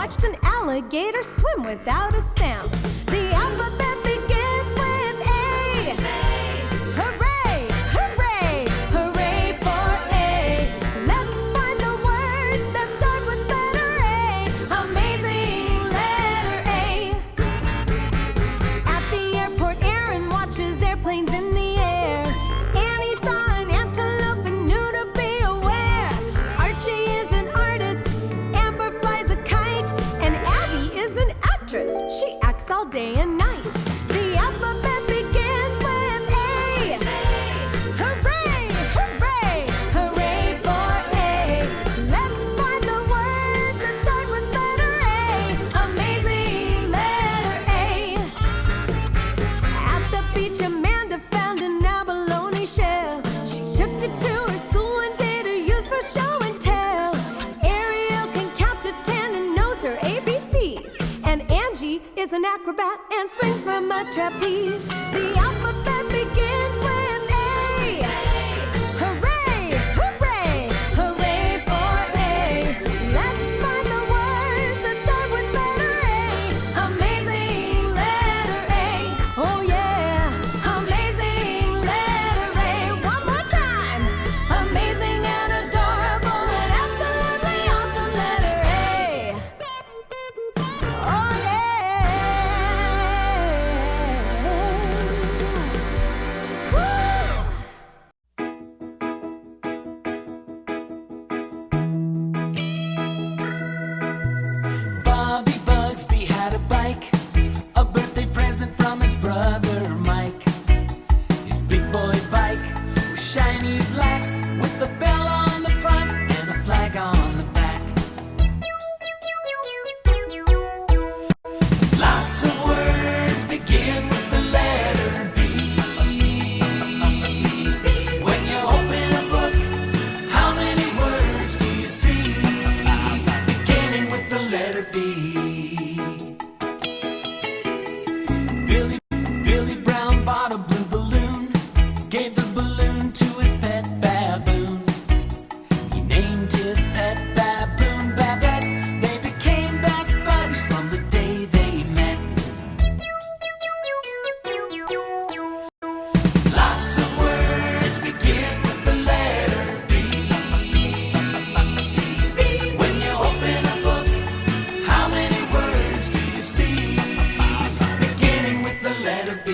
watched an alligator swim without a sound. The alphabet begins with A. Hooray, hooray, hooray for A. Let's find the words that start with letter A. Amazing letter A. At the airport, Aaron watches airplanes in the air. Annie saw an antelope and knew to be aware. Archie is an artist, Amber flies a kite, and Abby is an actress. She acts all day and night. The alphabet begins with A. Hooray, hooray, hooray for A. Let's find the words that start with letter A. Amazing letter A. At the beach, Amanda found an abalone shell. She took it to her school one day to use for show and tell. Ariel can count to 10 and knows her ABCs. And Angie is an acrobat and swings from a trapeze. The alphabet begins with A. Hooray, hooray, hooray for A. Let's find the words that start with letter A. Amazing letter A. Oh yeah, amazing letter A. One more time. Amazing and adorable and absolutely awesome letter A. Oh yeah. Woo! Bobby Bugsby had a bike, a birthday present from his brother Mike. His big boy bike was shiny black, with a bell on the front and a flag on the back. Lots of words begin with the letter B. When you open a book, how many words do you see? Beginning with the letter B. Billy Brown bought a blue balloon, gave the balloon to his pet baboon. He named his pet baboon Babette. They became best buddies from the day they met. Lots of words begin with the letter B. When you open a book, how many words do you see? Beginning with the letter B.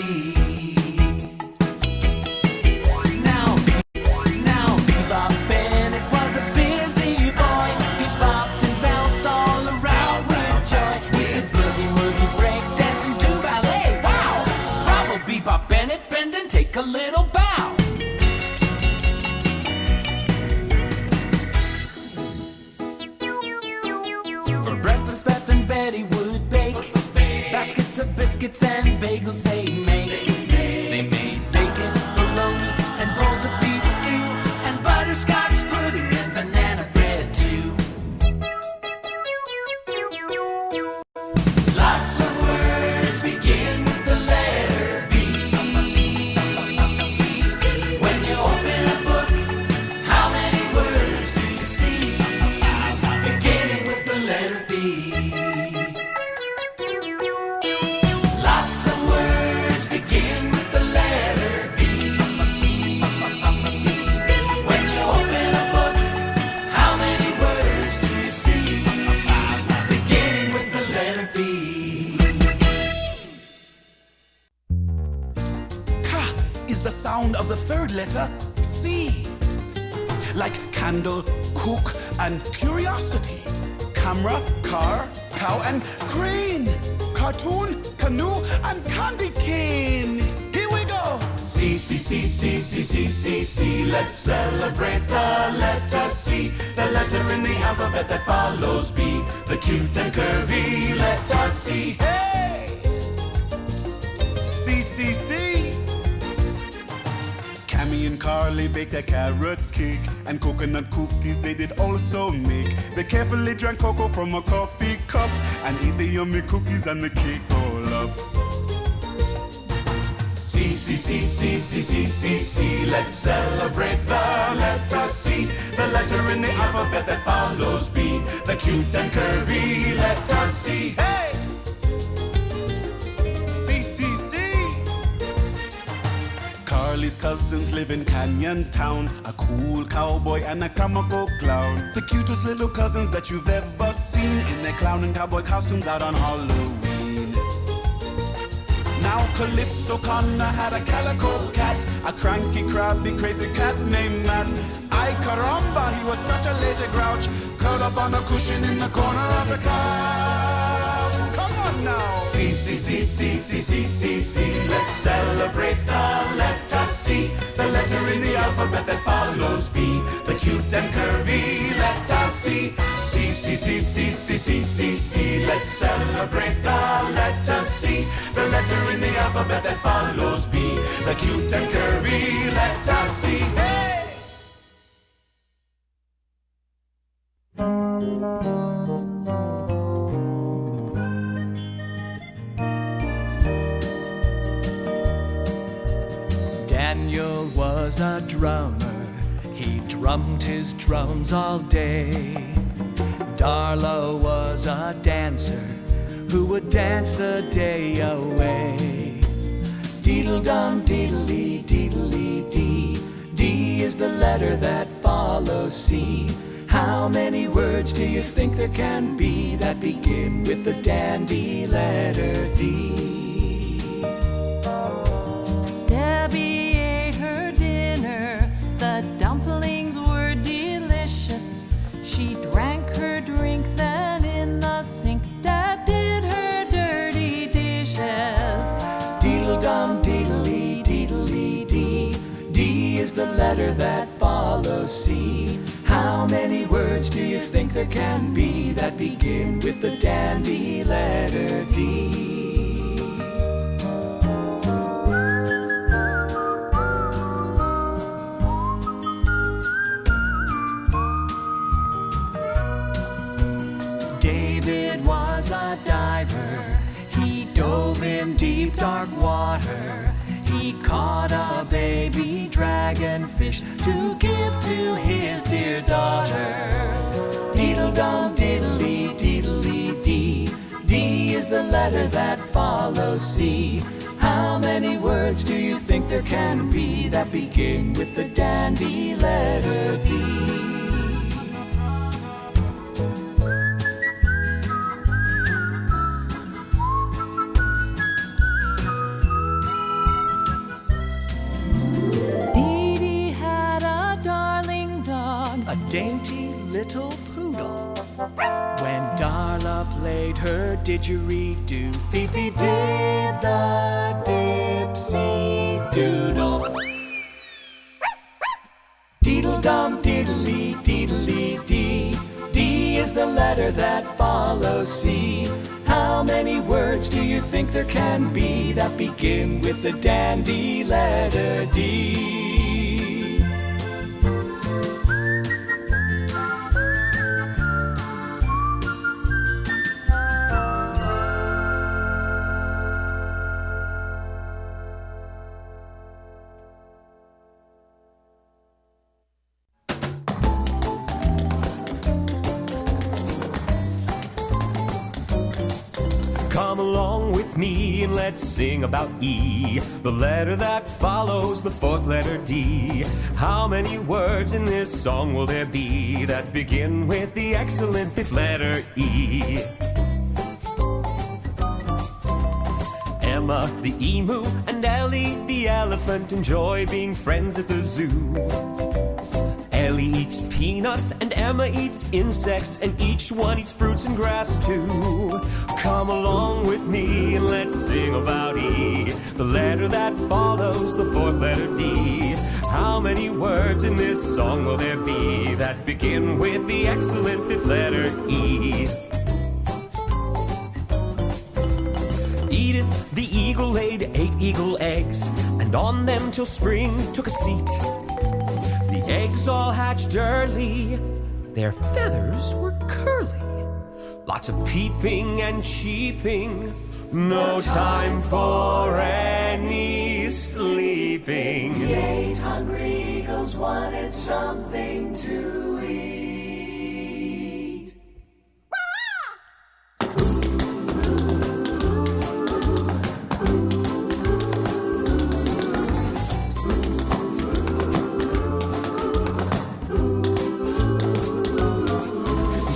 Now Bebop Bennett was a busy boy. He bopped and bounced all around with joy. We could boogie woogie, break dance and do ballet. Wow! Bravo Bebop Bennett, bend and take a little bow. For breakfast, Beth and Betty would bake baskets of biscuits and bagels they make. They made bacon, bologna, and bowls of beef stew, and butterscotch pudding and banana bread too. Lots of words begin with the letter B. When you open a book, how many words do you see? Beginning with the letter B. Lots of words begin with the letter B. When you open a book, how many words do you see? Beginning with the letter B. Ka is the sound of the third letter C. Like candle, cook, and curiosity. Camera, car, cow, and crane. Cartoon, canoe, and candy cane. Here we go. C, C, C, C, C, C, C, C. Let's celebrate the letter C. The letter in the alphabet that follows B. The cute and curvy letter C. Hey! C, C, C. Cammy and Carly baked a carrot cake, and coconut cookies they did also make. They carefully drank cocoa from a coffee cup, and ate the yummy cookies and the cake all up. C, C, C, C, C, C, C, C. Let's celebrate the letter C. The letter in the alphabet that follows B. The cute and curvy letter C. Hey! C, C, C. Carly's cousins live in Canyon Town, a cool cowboy and a comical clown. The cutest little cousins that you've ever seen in their clown and cowboy costumes out on Halloween. Now Calypso Connor had a calico cat, a cranky, crabby, crazy cat named Matt. Ay caramba, he was such a lazy grouch, curled up on a cushion in the corner of the couch. Come on now. C, C, C, C, C, C, C, C. Let's celebrate the letter C, the letter in the alphabet that follows B, the cute and curvy letter C. C, C, C, C, C, C, C, C. Let's celebrate the letter C, the letter in the alphabet that follows B, the cute and curvy letter C. Hey! Daniel was a drummer, he drummed his drums all day. Darla was a dancer who would dance the day away. Deedle-dum, deedle-lee, deedle-lee-dee. D is the letter that follows C. How many words do you think there can be that begin with the dandy letter D? Debbie ate her dinner, the dumplings were delicious. She drank her drink, then in the sink Deb did her dirty dishes. Deedle-dum, deedle-lee, deedle-lee-dee. D is the letter that follows C. How many words do you think there can be that begin with the dandy letter D? David was a diver. He dove in deep dark water. He caught a baby dragonfish to give to his dear daughter. Deedle-dum, diddly, diddly-dee. D is the letter that follows C. How many words do you think there can be that begin with the dandy letter D? A dainty little poodle. When Darla played her didgeridoo, Fifi did the dipsy doodle. Deedle-dum, diddly, diddly-dee. D is the letter that follows C. How many words do you think there can be that begin with the dandy letter D? Come along with me and let's sing about E, the letter that follows the fourth letter D. How many words in this song will there be that begin with the excellent fifth letter E? Emma the emu and Ellie the elephant enjoy being friends at the zoo. Ellie eats peanuts and Emma eats insects, and each one eats fruits and grass too. Come along with me and let's sing about E, the letter that follows the fourth letter D. How many words in this song will there be that begin with the excellent fifth letter E? Edith the eagle laid 8 eagle eggs, and on them till spring took a seat. The eggs all hatched early, their feathers were curly. Lots of peeping and cheeping, no time for any sleeping. The 8 hungry eagles wanted something to eat.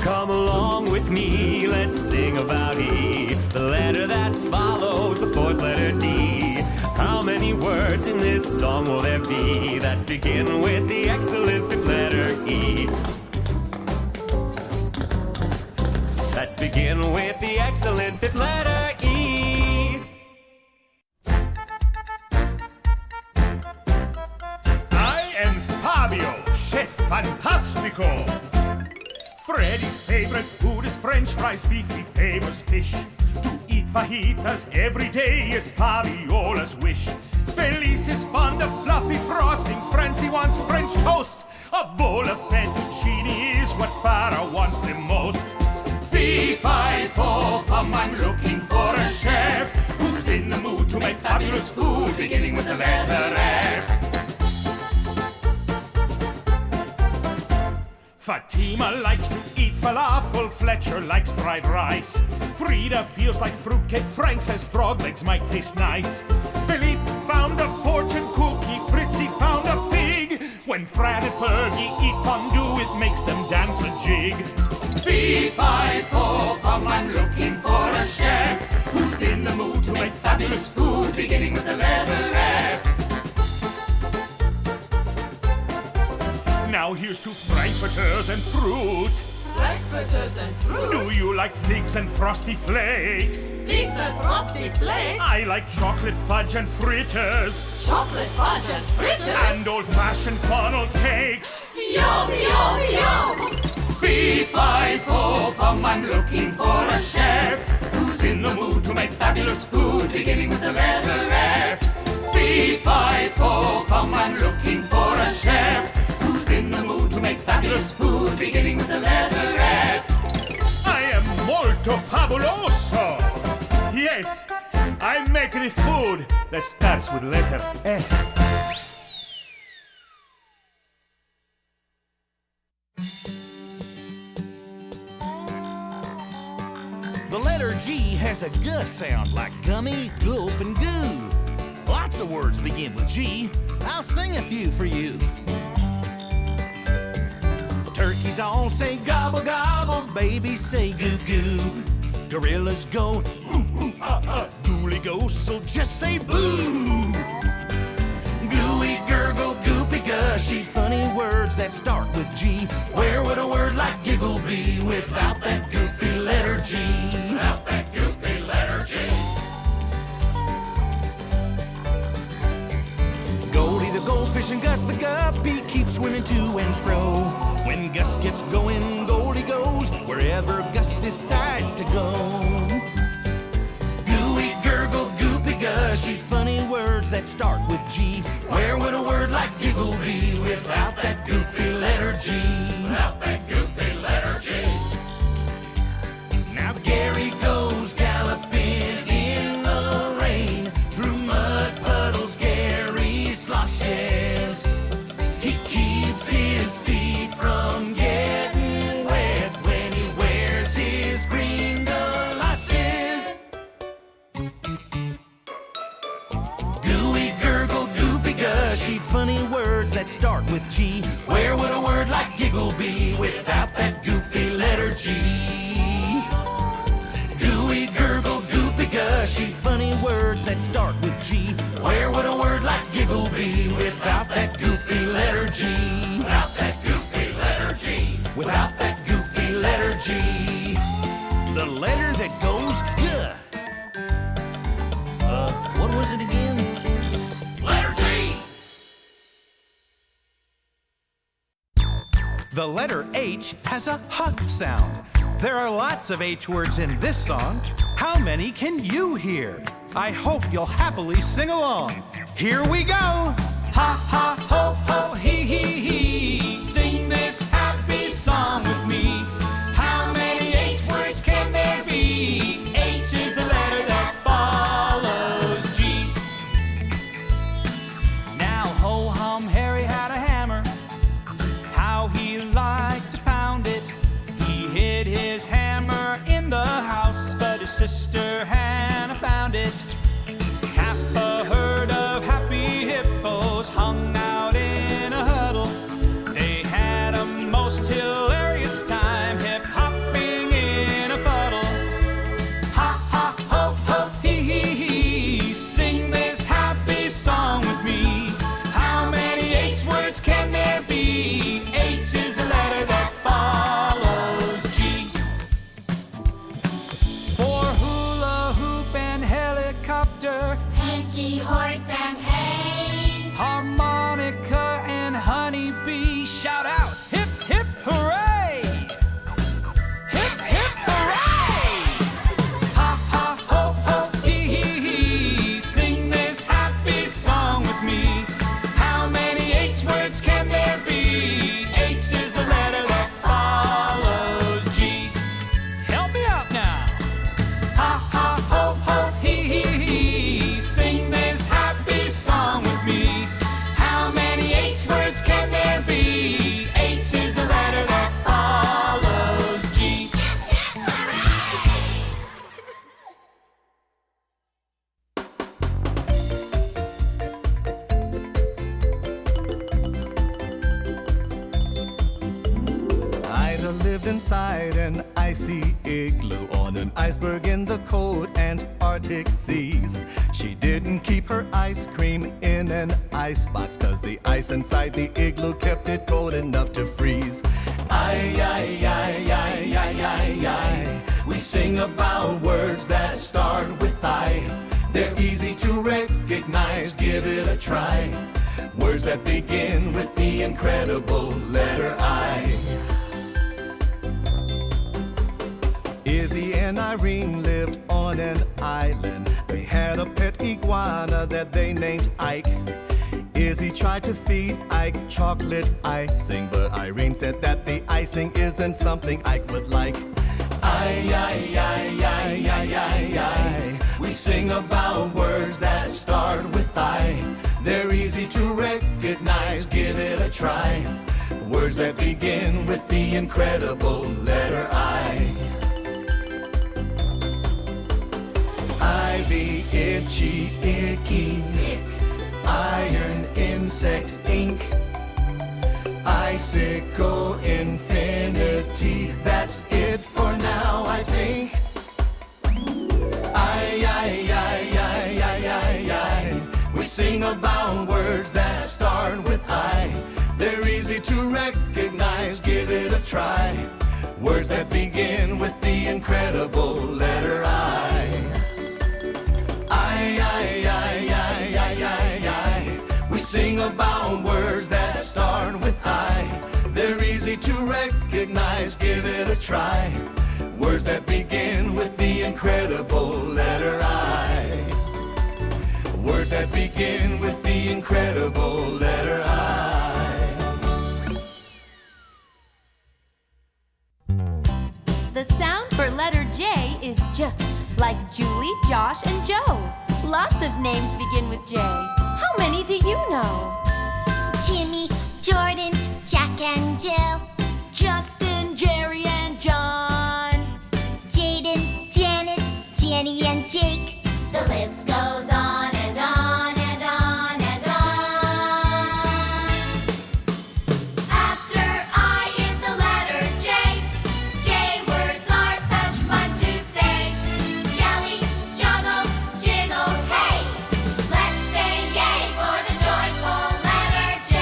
Come along with me, let's sing about E, the letter that follows the fourth letter D. How many words in this song will there be that begin with the excellent fifth letter E? That begin with the excellent fifth letter E. I am Fabio, Chef Fantastico. Freddy's favorite food is French fries, Fifi favors fish. To eat fajitas every day is Fabiola's wish. Felice is fond of fluffy frosting, Francie wants French toast. A bowl of fettuccine is what Farah wants the most. Fee, fi, fo, fum, I'm looking for a chef who's in the mood to make fabulous food, beginning with the letter F. Fatima likes to eat falafel, Fletcher likes fried rice. Frida feels like fruitcake, Frank says frog legs might taste nice. Philippe found a fortune cookie, Fritzy found a fig. When Fran and Fergie eat fondue, it makes them dance a jig. Fee, fi, fo, fum, I'm looking for a chef who's in the mood to make fabulous food, beginning with the letter F. Now here's to frankfurters and fruit. Frankfurters and fruit. Do you like figs and frosty flakes? Figs and frosty flakes. I like chocolate fudge and fritters. Chocolate fudge and fritters. And old-fashioned funnel cakes. Yum, yum, yum. Fee, fi, fo, fum, I'm looking for a chef who's in the mood to make fabulous food, beginning with the letter F. Fee, fi, fo, fum, I'm looking for a chef who's in the mood to make fabulous food, beginning with the letter F. I am molto fabuloso. Yes, I make the food that starts with letter F. The letter G has a G sound like gummy, gulp, and goo. Lots of words begin with G. I'll sing a few for you. Turkeys all say gobble gobble, babies say goo goo. Gorillas go ooh ooh ah ah, ghouly ghosts so just say boo. Gooey gurgle goopy gushy, funny words that start with G. Where would a word like giggle be without that goofy letter G? Without that goofy letter G. Goldie the goldfish and Gus the guppy keep swimming to and fro. When Gus gets going, Goldie goes wherever Gus decides to go. Gooey gurgle goopy gushy, funny words that start with G. Where would a word like giggle be without that goofy letter G? Without that goofy letter G. Now Gary goes galloping in the rain. Through mud puddles Gary sloshes. He keeps his feet from getting wet when he wears his green galoshes. Gooey gurgle goopy gushy, funny words that start with G. Where would a word like giggle be without that goofy letter G? Gooey gurgle goopy gushy, funny words that start with G. Where would a word like giggle be without that goofy letter G? Without that goofy letter G. Without that goofy letter G. The letter that goes G. What was it again? Letter G. The letter H has a H sound. There are lots of H words in this song. How many can you hear? I hope you'll happily sing along. Here we go! Ha ha ho ho hee hee hee. Sing this happy song with me. How many H words can there be? H is the letter that follows G. Now ho hum Harry had a hammer. How he liked to pound it. He hid his hammer in the house, but his sister Hannah found it. Half a herd of happy hippos hung out in a huddle. They had a most hilarious time. Hip hop icy igloo on an iceberg in the cold Antarctic seas. She didn't keep her ice cream in an icebox, 'cause the ice inside the igloo kept it cold enough to freeze. Ay, ay, ay, ay, ay, ay, ay. We sing about words that start with I. They're easy to recognize, give it a try. Words that begin with the incredible letter I. Izzy and Irene lived on an island. They had a pet iguana that they named Ike. Izzy tried to feed Ike chocolate icing, but Irene said that the icing isn't something Ike would like. Ay, ay, ay, ay, ay, ay, ay. We sing about words that start with I. They're easy to recognize, give it a try. Words that begin with the incredible letter I. Ivy, itchy, icky, ick. Iron, insect, ink. Icicle, infinity. That's it for now, I think. Ay, ay, ay, ay, ay, ay, ay. We sing about words that start with I. They're easy to recognize, give it a try. Words that begin with the incredible letter I. Ay, ay, ay, ay, ay, ay, ay. We sing about words that start with I. They're easy to recognize, give it a try. Words that begin with the incredible letter I. Words that begin with the incredible letter I. The sound for letter J is J, like Julie, Josh, and Joe. Lots of names begin with J. How many do you know? Jimmy, Jordan, Jack and Jill, Justin, Jerry, and John. Jaden, Janet, Jenny and Jake. The list goes on and on and on and on. After I is the letter J. J words are such fun to say. Jelly, juggle, jiggle, hey. Let's say yay for the joyful letter J.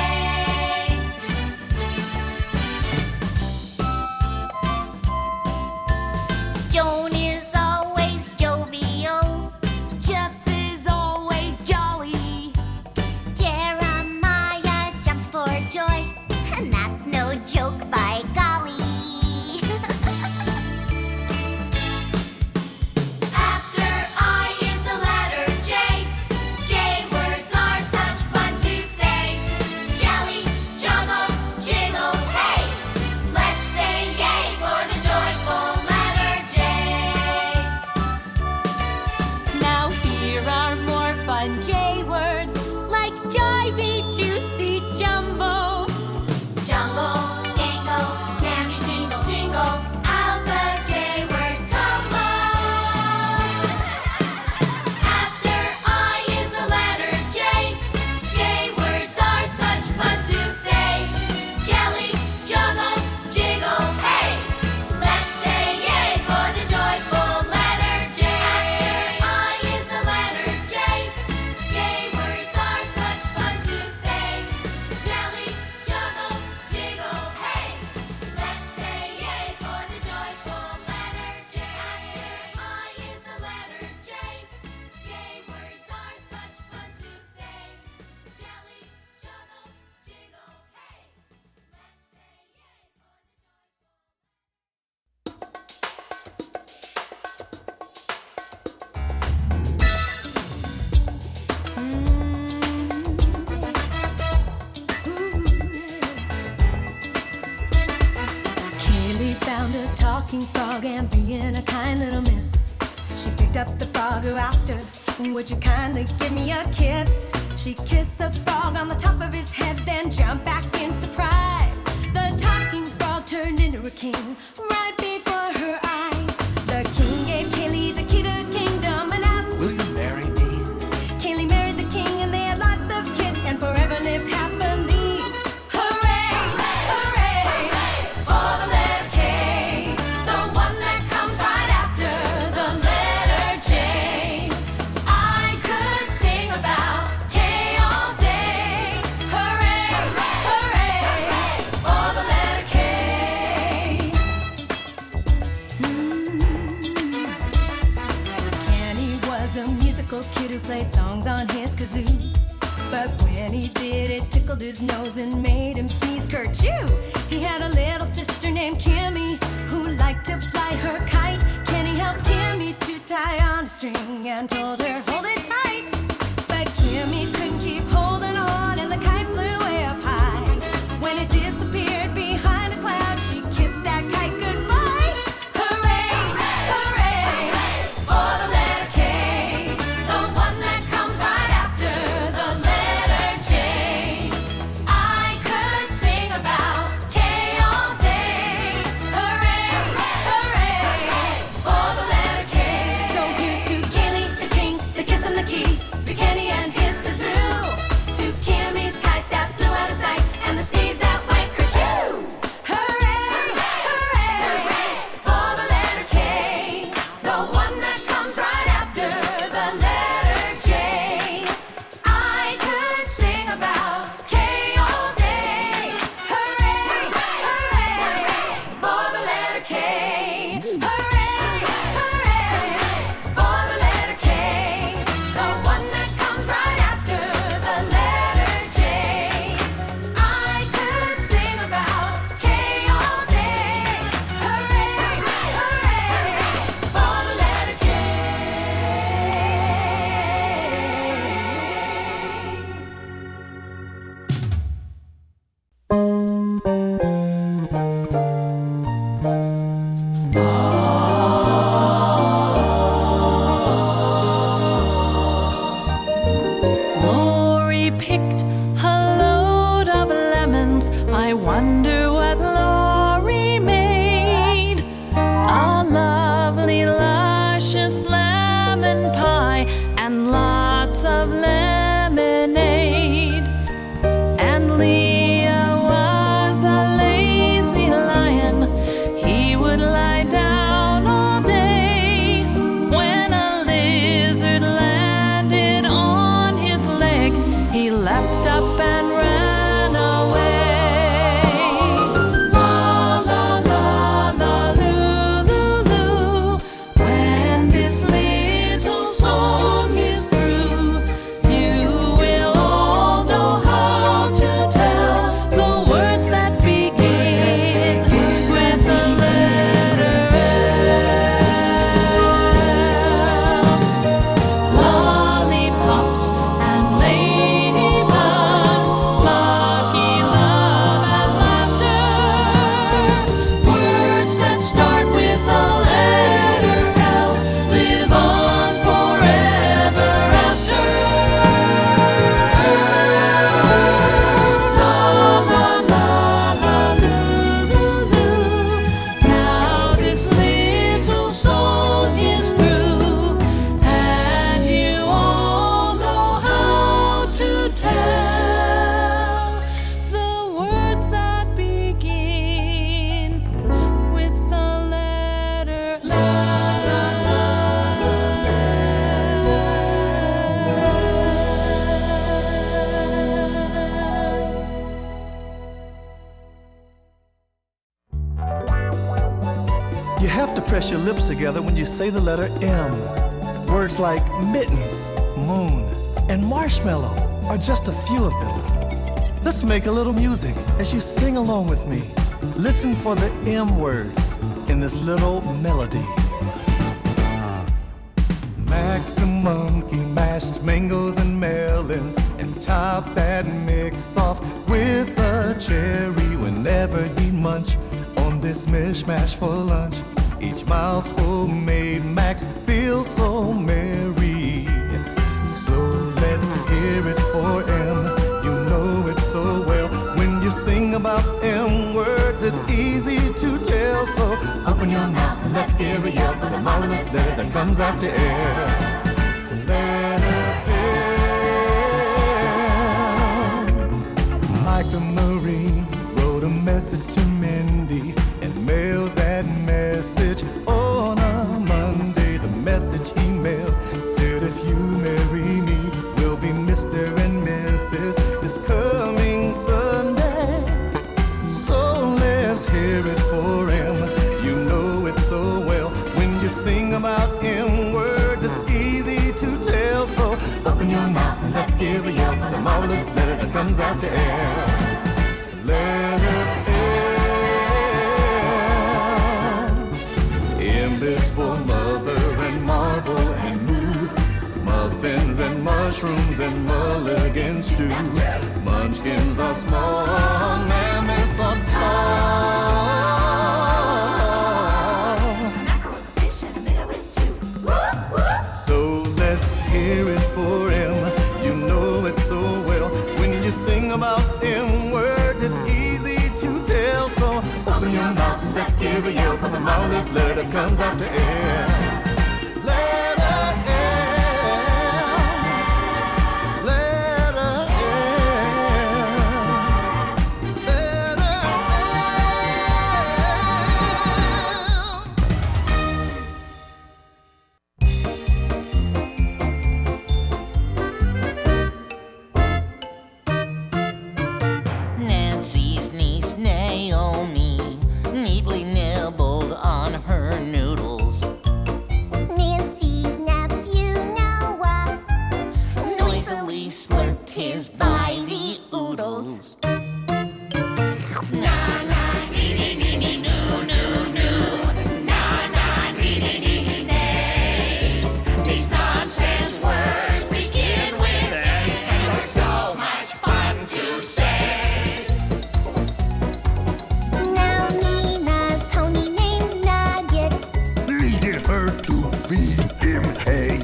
Joan is always jovial. Jeff is always jolly. Jeremiah jumps for joy, and that's no joke, by golly. After I is the letter J. J words are such fun to say. Jelly, juggle, jiggle, hey. Let's say yay for the joyful letter J. Now here are more fun J words, like jivey, juicy, jumbo. Jungle, jangle, jammy, jingle, jingle. Out the J words tumble. After I is the letter J. J words are such fun to say. Jelly, juggle, jiggle, hey. Let's say yay for the joyful letter J. After I is the letter J. J words are such fun to say. Jelly, juggle, jiggle, hey. Let's say yay for the joyful letter J. After I is the letter J. J words are such fun to say. Jelly, juggle, jiggle, hey. Let's say yay for the joyful. Kaylee found a talking frog and being a kind little miss, she picked up the frog who asked her, would you kindly give me a kiss? She kissed the frog on the top of his head, then jumped back in surprise. The talking frog turned into a king right before her eyes. The king gave Kaylee the key to his kingdom and asked, Will you marry me? Kaylee married the king and they had lots of kids and forever lived happily. Hooray, hooray, for the letter K, the one that fickle kid who played songs on his kazoo. But when he did, it tickled his nose and made him sneeze kerchoo. He had a little sister named Kimmy who liked to fly her kite. Kenny helped Kimmy to tie on a string and told her, hold it tight. But Kimmy couldn't keep holding on and the kite flew way up high. When it disappeared behind a cloud, she kissed that kite goodbye. Hooray, hooray, for the letter K, the one that comes right after the letter J. I could sing about K all day. Hooray, hooray, for the letter K. So here's to Kenny, the king, the kiss and the key, to Kenny and his kazoo, to Kimmy's kite that flew out of sight, and the sneeze that went kerchoo. Hooray, hooray, for the letter K, the one that comes right after the letter J. I could sing about K all day. Hooray, hooray, for the letter K. Hooray, hooray, for the letter K, the one that comes right after the letter J. I could sing about K all day. Hooray, hooray, for the letter K. Lori picked a load of lemons. I wonder what Lori made. A lovely, luscious lemon pie and lots of lemonade. And Leah was a lazy lion. He would lie down all day. When a lizard landed on his leg, he leapt up and ran away. La la la la loo loo loo. When this little song is through, you will all know how to tell the words that begin with the letter L. Lollipops and ladybugs, lucky love and laughter. Words that start with the letter L live on forever after. La la la la loo loo loo. Now this little song is through, and you all know how to tell the words that begin with the letter la la la You have to press your lips together when you say the letter M. Words like mittens, moon, and marshmallow are just a few of them. Let's make a little music as you sing along with me. Listen for the M words in this little melody. Max the monkey mashed mangoes and melons and top that mix off with a cherry whenever he munch on this mishmash for lunch. Each mouthful made Max feel so merry. So let's hear it for M. You know it so well. When you sing about M words, it's easy to tell. So open your mouth and let's hear a yell for the marvelous letter that comes after air. Letter M. Micah Marie wrote a message to Mindy and mailed that message on a Monday. The message he mailed said, if you marry me, we'll be Mr. and Mrs. this coming Sunday. So let's hear it for him. You know it so well. When you sing about M words, it's easy to tell. comes after L. Letter L. M is for mother and marble and moo. Muffins and mushrooms and mulligan stew. Munchkins are small, mammoths are tall. Mackerel's a fish and a minnow is too. Whoop, whoop. So let's hear it for him. You know it so well. When you sing about them words, it's easy to tell. So open your mouth and let's give a yell for the marvelous letter that comes after L. Letter L. Letter L. Letter Nancy's niece Naomi neatly nibbled on her noodles. Nancy's nephew Noah Noisily slurped his by the oodles. These nonsense words begin with A, and they're so much fun to say. Now Nina's pony named Nugget needed her to feed him hay.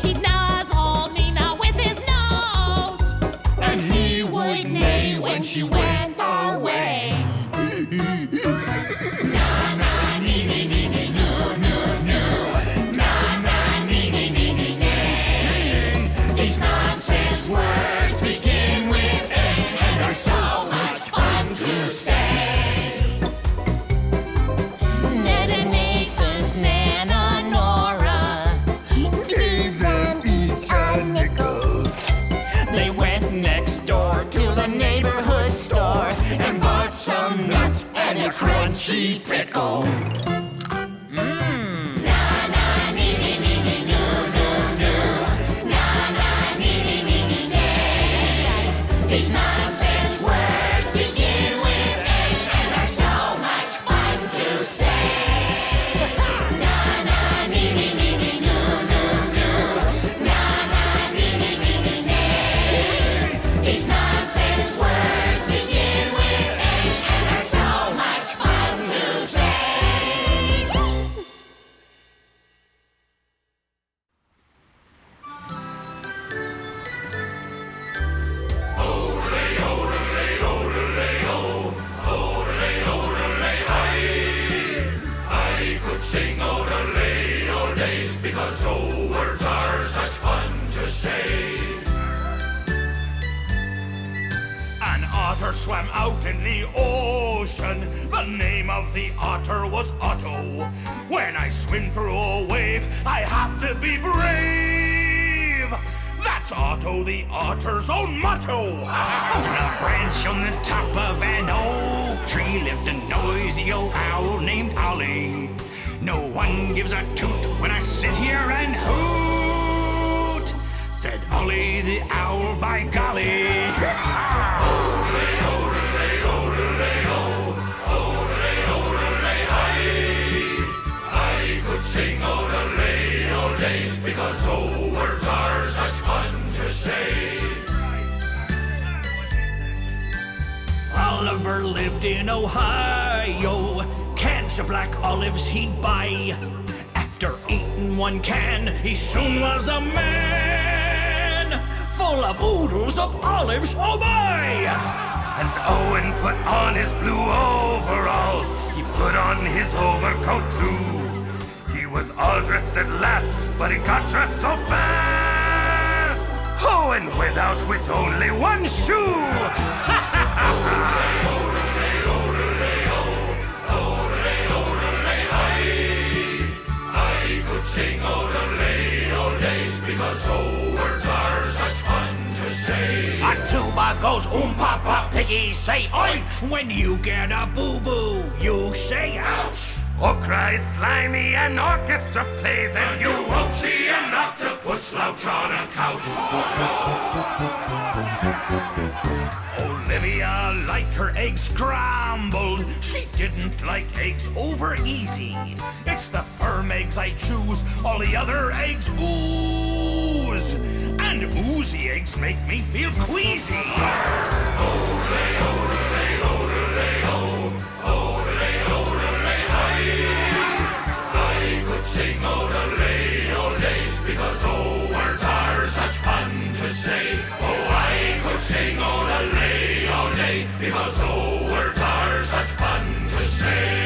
He gnaws all Nina with his nose. And he would neigh when she went away. These nonsense words begin with A, and they're so much fun to say. Ned and Nathan's Nana Nora Gave them each a nickel. They went next door to the neighborhood store and bought some nuts and a crunchy pickle. These nonsense words begin with A, and they're so much fun to say. These nonsense words begin with A, and they're so much fun to say. I could sing odelay all day because old words are such fun to say. An otter swam out in the ocean. The name of the otter was Otto. When I swim through a wave, I have to be brave. That's Otto the otter's own motto. On a branch on the top of an oak tree lived a noisy old owl named Ollie. No one gives a toot when I sit here and hoot, said Ollie the owl, by golly. I could sing odelay all day because old words are such fun to say. Oliver lived in Ohio. Cans of black olives he'd buy. After eating one can, he soon was a man, full of oodles of olives, oh my! And Owen put on his blue overalls. He put on his overcoat too. He was all dressed at last, but he got dressed so fast. Owen went out with only one shoe. I could sing odelay all day because old words are such fun to say. A tuba goes papa, piggy say oink. When you get a boo-boo, you say ouch. Or cries slimy, an orchestra plays, and you won't see an octopus. barefoot slouch on a couch. Olivia liked her eggs scrambled. She didn't like eggs over easy. It's the firm eggs I choose, all the other eggs ooze. And oozy eggs make me feel queasy. Sing odelay, odelay, because oh, words are such fun to say. Oh, I could sing odelay, odelay, because oh, words are such fun to say.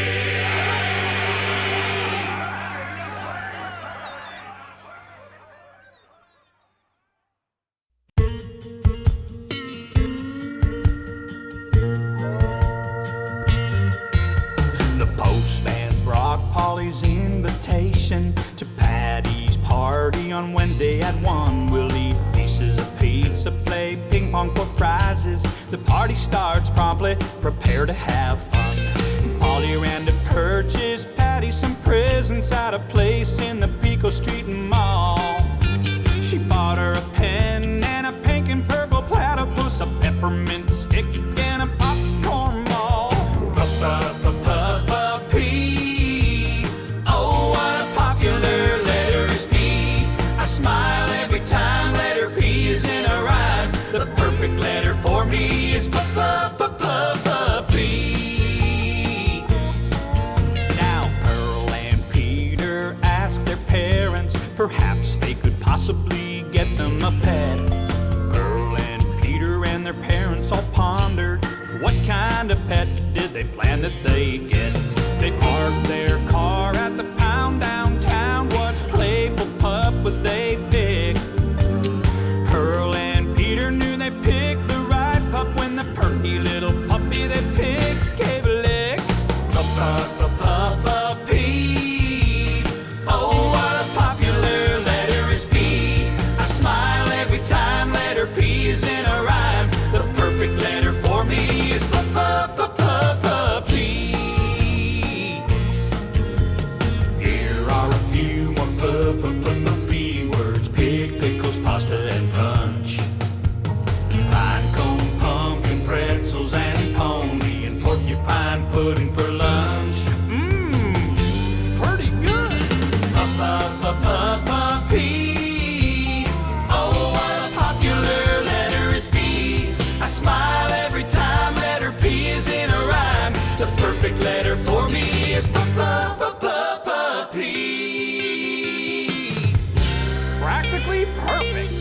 The postman brought Polly's invitation to Patty's party on Wednesday at 1. We'll eat pieces of pizza, play ping pong for prizes. The party starts promptly, prepare to have fun. Polly ran to purchase Patty some presents at a place in the Pico Street Mall. She bought her a pen and a pink and purple platypus, a peppermint stick and a popcorn ball. P. Oh, what a popular letter is P. I smile every time letter P is in a rhyme. The perfect letter for me is P. Now Pearl and Peter asked their parents, perhaps they could possibly get them a pet. Pearl and Peter and their parents all pondered, what kind of pet did they plan that they'd get? They parked their car at the pound downtown. What playful pup would they pick? Pearl and Peter knew they picked the right pup when the perky little puppy they picked gave a lick. P. Oh, what a popular letter is P. I smile every time letter P is in a rhyme. The perfect letter for me is P. Here are a few more P words: pig, pickles, pasta, and punch. Pine cone, pumpkin, pretzels, and pony, and porcupine pudding for lunch. Pretty good. P. Oh, what a popular letter is P. I smile every time letter P is in a rhyme. The perfect letter for me is P. Practically perfect.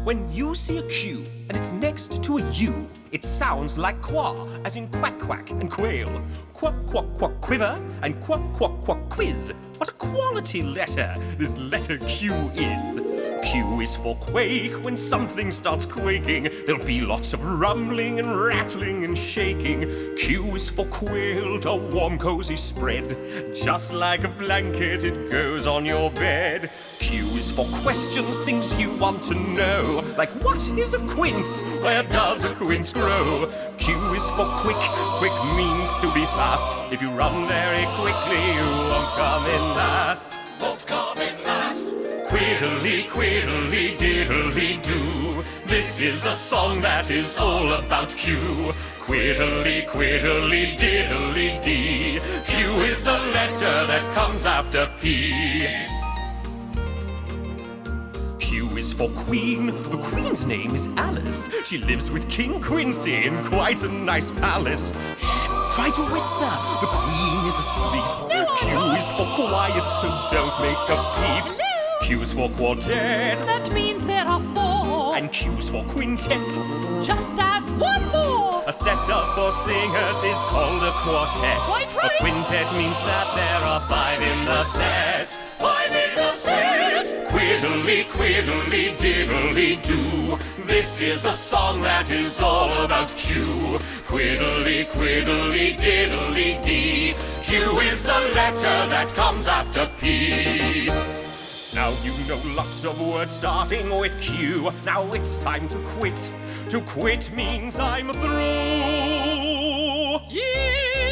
When you see a Q and it's next to a U, it sounds like quack, as in quack quack and quail. Quack quack quack quiver and quack quack quack quiz. What a quality letter this letter Q is. Q is for quake. When something starts quaking, there'll be lots of rumbling and rattling and shaking. Q is for quailed, a warm cozy spread. Just like a blanket, it goes on your bed. Q is for questions, things you want to know. Like, what is a quince? Where does a quince grow? Q is for quick. Quick means to be fast. If you run very quickly, you won't come in last. Won't come in last. Quiddly, quiddly, diddly do. This is a song that is all about Q. Quiddly, quiddly, diddly dee. Q is the letter that comes after P. Q is for Queen. The Queen's name is Alice. She lives with King Quincy in quite a nice palace. Shh, try to whisper. The Queen is asleep. Q is for quiet, so don't make a peep. Q is for quartet. That means there are 4. And Q is for quintet. Just add 1 more. A set of 4 singers is called a quartet. Quite right. A quintet means that there are 5 in the set. 5 in the set. Quiddly, quiddly, diddly do. This is a song that is all about Q. Quiddly, quiddly, diddly dee. Q is the letter that comes after P. Now you know lots of words starting with Q. Now it's time to quit. To quit means I'm through. Yeah.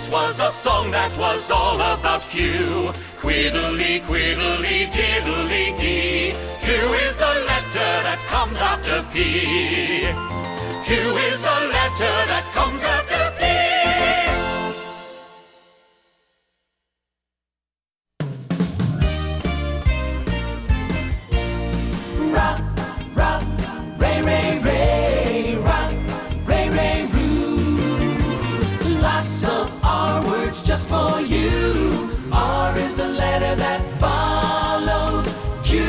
This was a song that was all about Q. Quiddly, quiddly, diddly dee. Q is the letter that comes after P. Q is the letter that comes after P. Rock, rock, ray, ray, ray. Rock, ray, ray, roo. Lots of R words just for you. R is the letter that follows Q.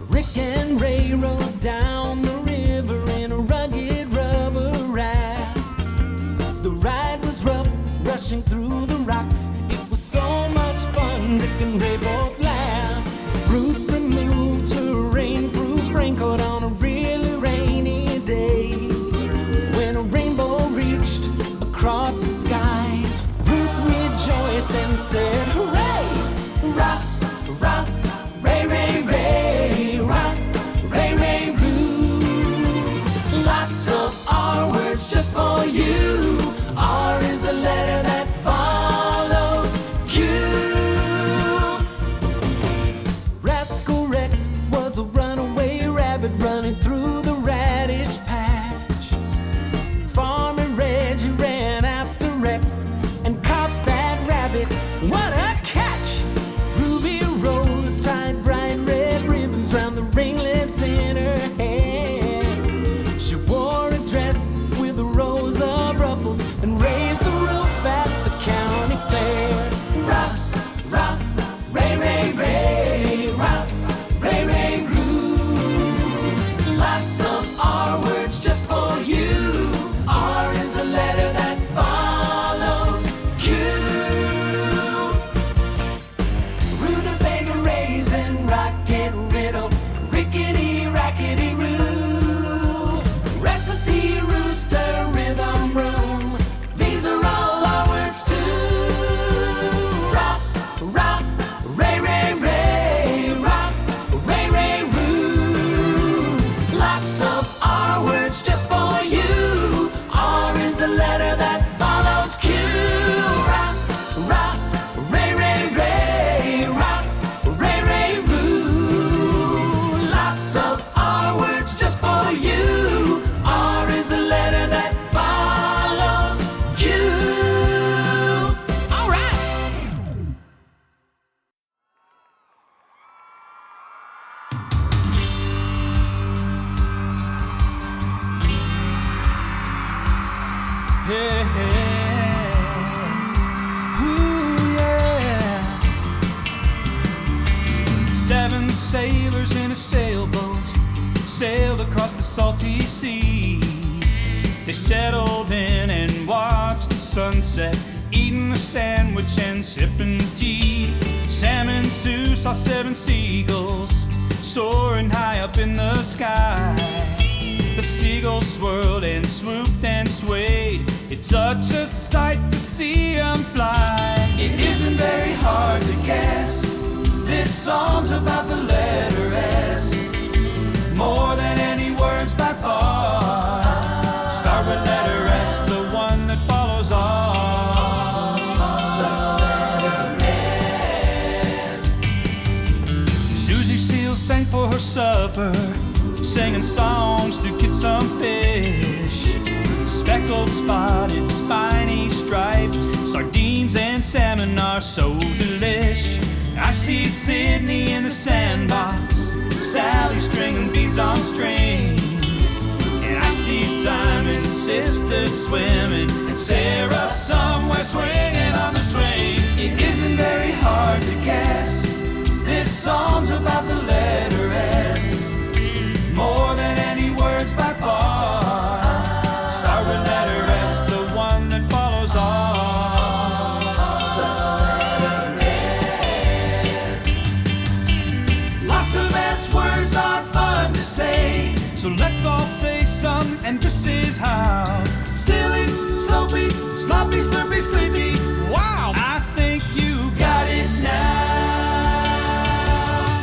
Rick and Ray rode down the river in a rugged rubber raft. The ride was rough, rushing through the rocks. It was so much fun, Rick and Ray both laughed. Ruth removed her rainproof raincoat on a really rainy day. When a rainbow reached across the sky, Ruth rejoiced and said, hooray! Rock, rock, ray, ray, ray. Rock, ray, ray, roo. Lots of R words just for you. R is the letter that follows Q. Rascal Rex was a runaway rabbit running through the radish patch. Farmer Reggie ran after Rex and caught that rabbit. What a catch! Ruby Rose tied bright red ribbons round the ringlets in her hair. She wore a dress with a rows of ruffles and raised the roof at the county fair. Rock, rock, ray, ray, ray. Rock, ray, ray, roo. Lots of R words just for you. R is the letter that follows Q. Rutabaga raisin, rocket riddle, rickety rackety roo. Recipe rooster, rhythm room. These are all our words too. Rock, rock, ray, ray, ray. Rock, ray, ray, roo. Lots of R words just for you. R is the letter that follows Q. Rock, rock, ray, ray, ray. Rock, ray, ray, roo. Lots of R words just for you. R is the letter that follows Q. All right. Yeah, ooh, yeah. 7 sailors in a sailboat sailed across the salty sea. They settled in and watched the sunset, eating a sandwich and sipping tea. Sam and Sue saw 7 seagulls soaring high up in the sky. The seagulls swirled and swooped and swayed. It's such a sight to see them fly. It isn't very hard to guess. This song's about the letter S. More than any words by far. Start with letter S, the one that follows R. The letter S. Susie Seal sang for her supper, singing songs to get some fish. Speckled, spotted, spiny, striped, sardines and salmon are so delish. I see Sydney in the sandbox, Sally stringing beads on strings, and I see Simon's sister swimming, and Sarah somewhere swinging on the swings. It isn't very hard to guess. This song's about the letter S. More than any words by far. Start with letter S, the one that follows R. The letter S. Lots of S words are fun to say, So let's all say some, and this is how. silly, soapy, sloppy, slurpy, sleepy. Wow! I think you Got it now.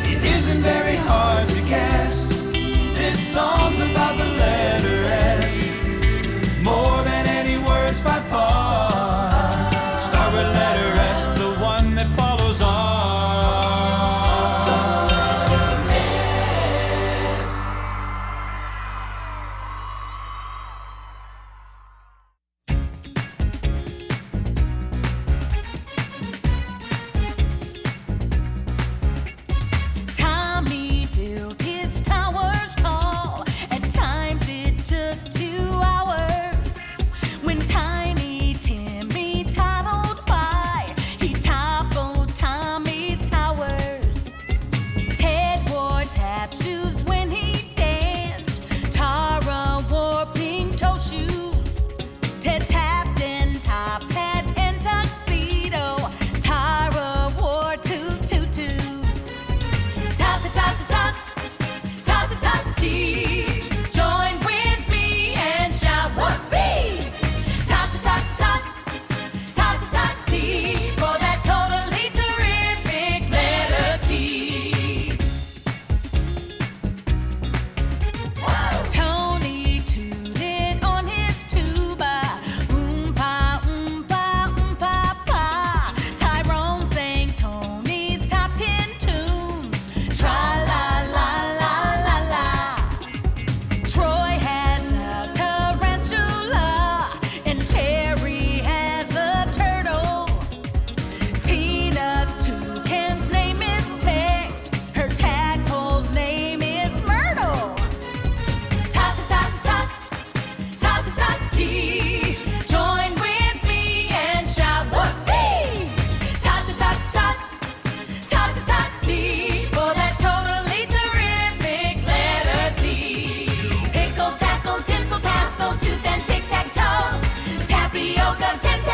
It isn't very hard to guess. This song's about the letter S. more than any words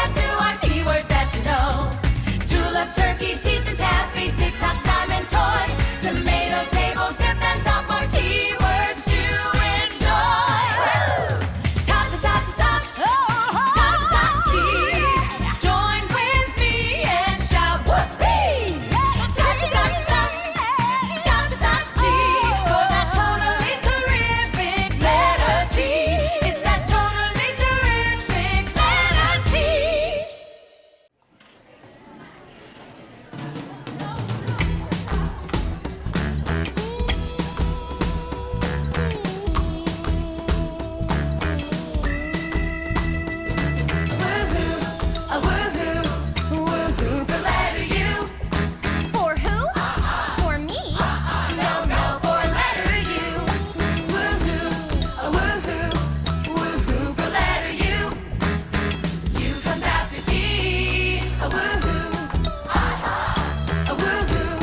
down to our T words that you know. Julep, turkey, teeth and taffy, tick-tock, time and toy. Tomato, table, dip and top, more T words to enjoy. Ta-ta-ta-ta-ta, ta-ta-ta-ta-tee. Join with me and shout whoopee. Ta-ta-ta-ta-ta, ta-ta-ta-ta-tee. For that totally terrific letter T. It's that totally terrific letter T. Woohoo, a woohoo, woohoo for letter U. For who? For me? No, no, for letter U. Woohoo, a woohoo, woohoo for letter U. U comes after T. A woohoo, a woohoo.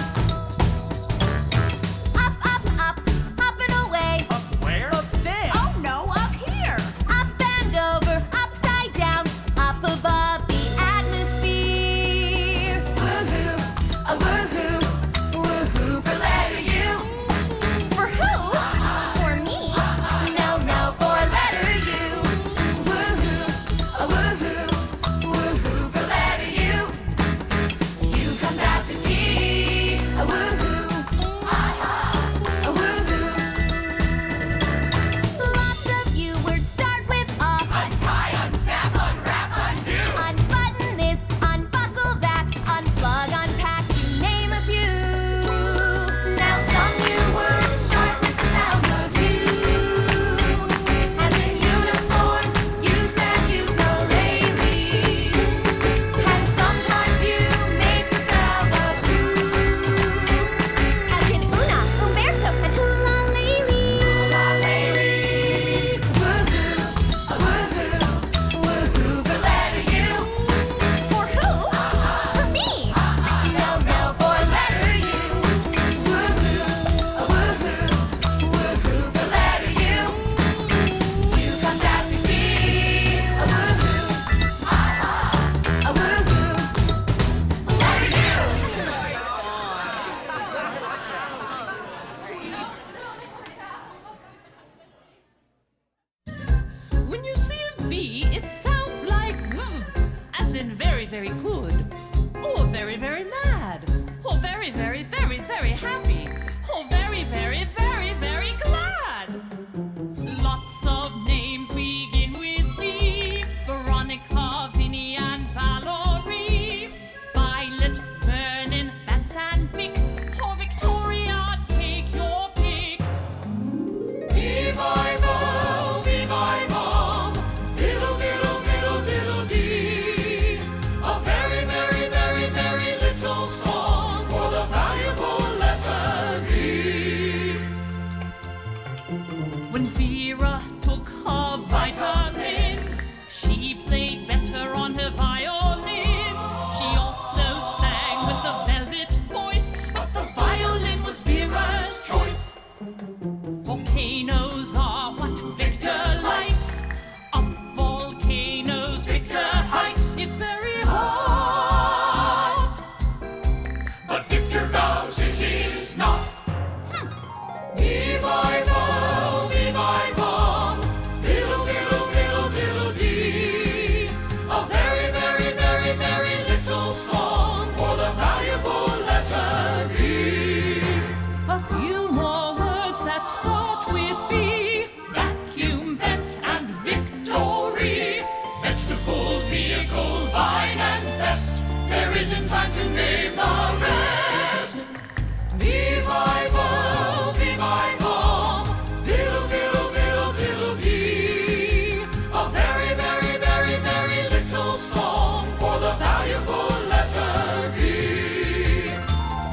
Up, up, up, up and away. Where? Up there. Oh no, up here. Up and over, upside down, up above the atmosphere. Woohoo, a woohoo, woohoo for letter U. For who? For me? No, no, for letter U. Woohoo, a woohoo, woohoo for letter U. U comes after T. A woohoo, a woohoo. Lots of you words start with a. Untie, unsnap, unwrap, undo. Unbutton this, unbuckle that, unplug, unpack, to name a few. Now some new words start with the sound of U. As in uniform, use and ukulele. And sometimes U makes the sound of who. As in Una, Umberto, and Hula Lily. Woohoo, a woohoo, woohoo for letter U. For who? For me. No, no, for letter U. Woohoo, a woohoo, woohoo for letter U. U comes after T. A woohoo, a woohoo, letter U. When you see a V, it sounds like V, as in very, very good, or very, very mad, or very, very, very, very happy, or very, very, very, very glad. Lots of names begin with B: Veronica, Vinny, and Valerie, Violet, Vernon, Vance, and Vic, or Victoria, take your pick. Viva, viva, diddle, diddle, diddle, diddle, dee. A very, very, very, very little song for the valuable letter V. When Vera took her vitamin, she played better on her violin. She also sang with a velvet voice, but the violin was Vera's choice. Volcanoes are what Victor likes. Up volcanoes Victor hikes. It's very hot. But Victor vows it is not. Viva, viva, diddle, diddle, diddle, diddle, dee. A very, very, very, very little song for the valuable letter V. A few more words that start with V: vacuum, vet, and victory. Vegetable, vehicle, vine, and vest. There isn't time to name the rest. Viva, viva, diddle, diddle, diddle, diddle, dee. A very, very, very, very little song for the valuable letter V.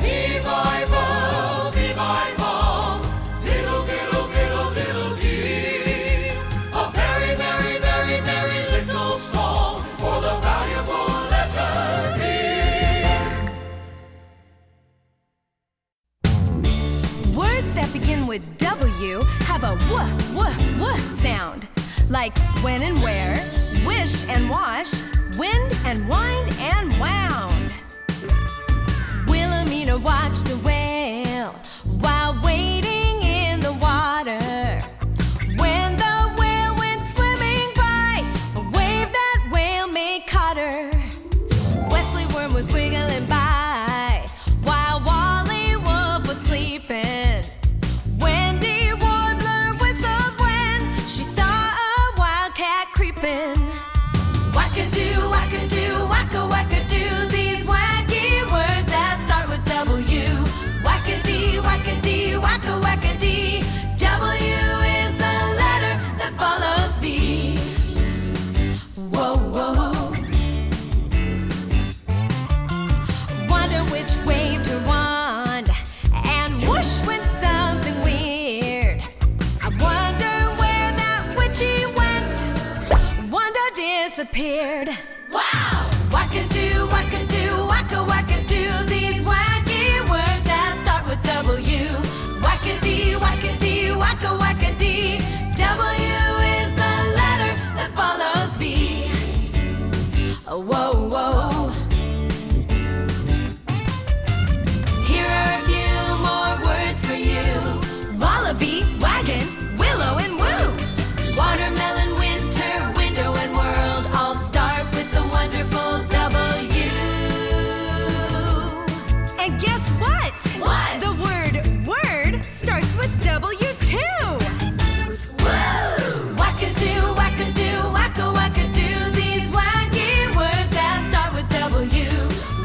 Viva, viva, diddle, diddle, diddle, diddle, dee. A very, very, very, very little song for the valuable letter V. Words that begin with W have a w sound, like when and where, wish and wash, wind and whined and wound. Wilhelmina watched a whale while waiting in the water. When the whale went swimming by, a wave that whale made caught her. Wesley Worm was wiggling by while Wally Wolf was sleeping. Wendy Warbler whistled when she saw a wildcat creeping. Wackadoo, wackadoo, wacka wackadoo, these wacky words that start with W. Wackadee, wackadee, wacka wackadee, W is the letter that follows V. Whoa, whoa. Wonder which waved her wand, and whoosh went something weird. I wonder where that witchy went. Wanda disappeared. Wow! Wackadoo, wackadoo, wacka wackadoo, these wacky words that start with W. Wackadee, wackadee, wacka wackadee, W is the letter that follows V. Whoa, whoa. Here are a few more words for you. Wallaby, wagon, willow and woo. Watermelon, winter, window and world all start with the wonderful W. And guess what? What? The word word starts with W too. Woo! Wackadoo, wackadoo, wacka wackadoo, these wacky words that start with W.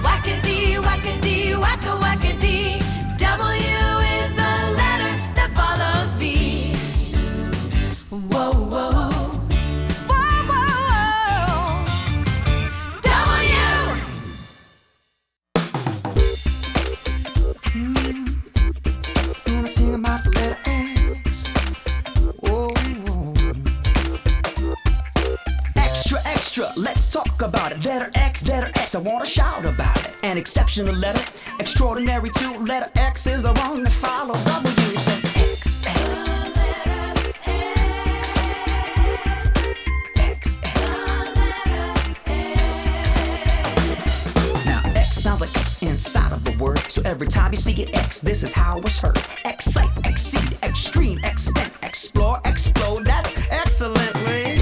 Wackadee, wackadee, wacka wackadee, W is the letter that follows V. Whoa, whoa. Whoa, whoa. W! Wanna sing about the letter X? Whoa. Extra, extra, let's talk about it. Letter X, I wanna shout about it. An exceptional letter, extraordinary too. Letter X is the one that follows W. Say X, X. Now X sounds like X inside of the word, so every time you see it X, this is how it's heard. Excite, exceed, extreme, extent, explore, explode. That's excellent, Ray.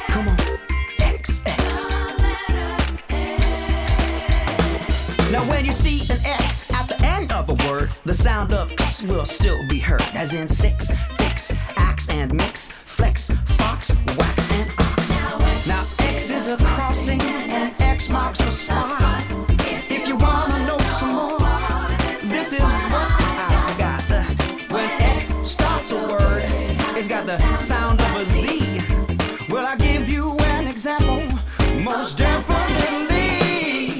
Come on, X, X. Now when you see an X at the end of a word, the sound of X will still be heard, as in six, fix, axe and mix, flex, fox, wax and ox. Now X is a crossing and X marks the spot. If you wanna know some more, this is what I got. When X starts a word, it's got the sound of a Z. Well, I give you an example, most definitely.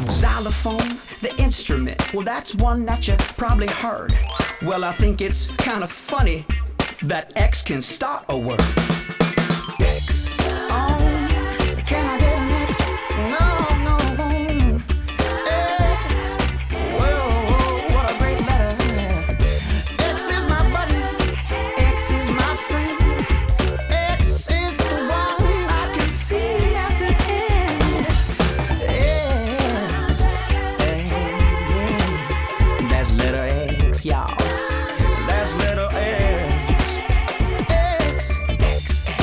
Xylophone, the instrument, well, that's one that you probably heard. Well, I think it's kind of funny that X can start a word. X. Oh, can I get an X? No, no, I won't. X. Whoa, what a great letter. X is my buddy. X is my friend. X is the one I can see at the end. X. That's letter X, y'all. That's letter X. X, X, X.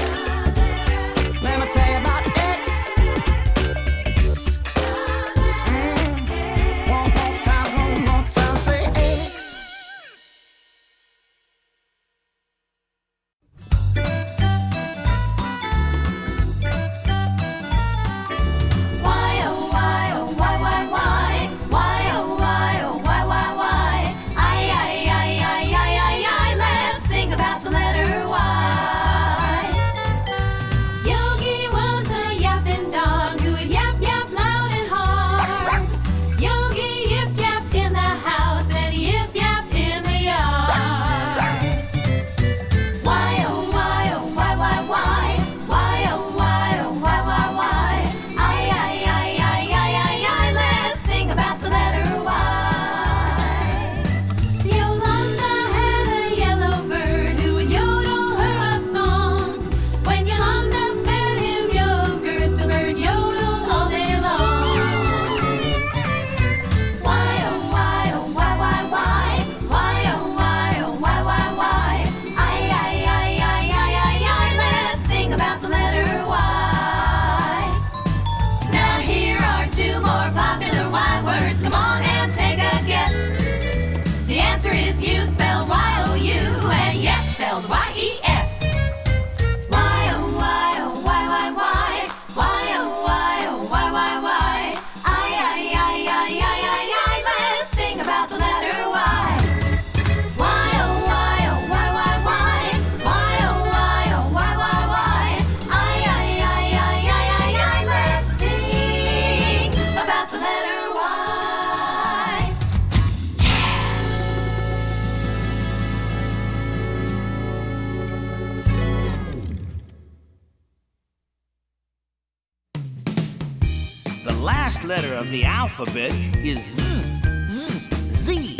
last letter of the alphabet is Z,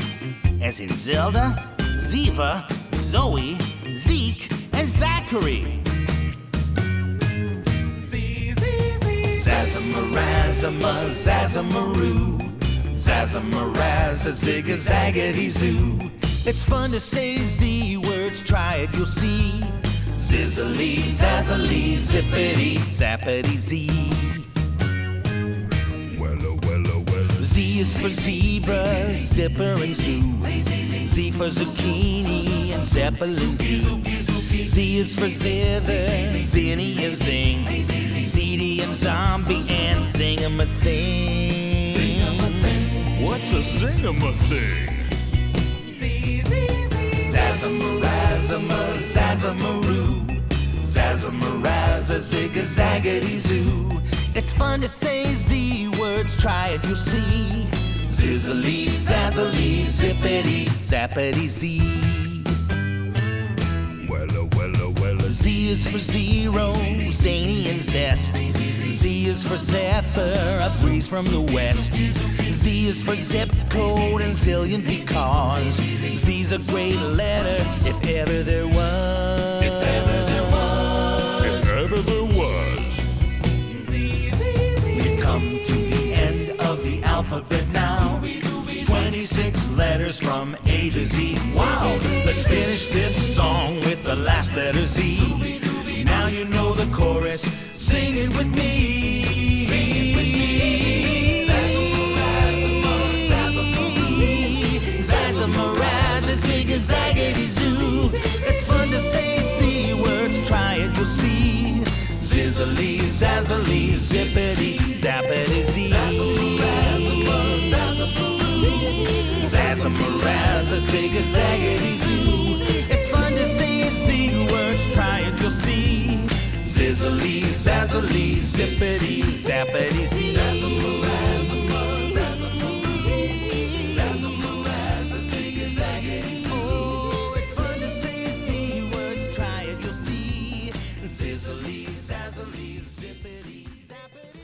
as in Zelda, Ziva, Zoe, Zeke, and Zachary. Zazamarazama, Zazamaroo, Zazamarazza, Zigga-Zaggity Zoo. It's fun to say Z words, try it, you'll see. Zizzily, Zazzily, Zippity, Zappity Z. Z is for zebra, zipper and zoo. Z for zucchini and zeppelin too. Z is for zither, zinny and zing. ZD and zombie and sing-em-a-thing. What's a sing-em-a-thing? Zazamarazama, Zazamaroo, Zazamarazza, Zigga-Zaggity Zoo. It's fun to say Z words, try it, you'll see. Zizzily, Zazzily, Zippity, Zappity Z. Z is for zero, zany and zest. Z is for zephyr, a breeze from the west. Z is for zip code and zillion because Z's a great letter if ever there was. If ever there was. We've come to the end of the alphabet now. 26 letters from A to Z. Wow! Let's finish this song with the last letter Z. Now you know the chorus. Sing it with me. Sing it with me. Zazamarazza, Zigga-Zaggity Zoo. It's fun to say Z words. Try it, you'll see. Zizzily, Zazzily, Zippity, Zappity Z. Zazamarazza, Zigga-Zaggity Zoo. It's fun to say it, Z words, try it, you'll see. Zizzily, Zazzily, Zippity, Zappity Z. Zazamarazza, Zigga-Zaggity Zoo. Oh, it's fun to say it, Z words, try it, you'll see. Zizzily, Zazzily, Zippity, Zappity.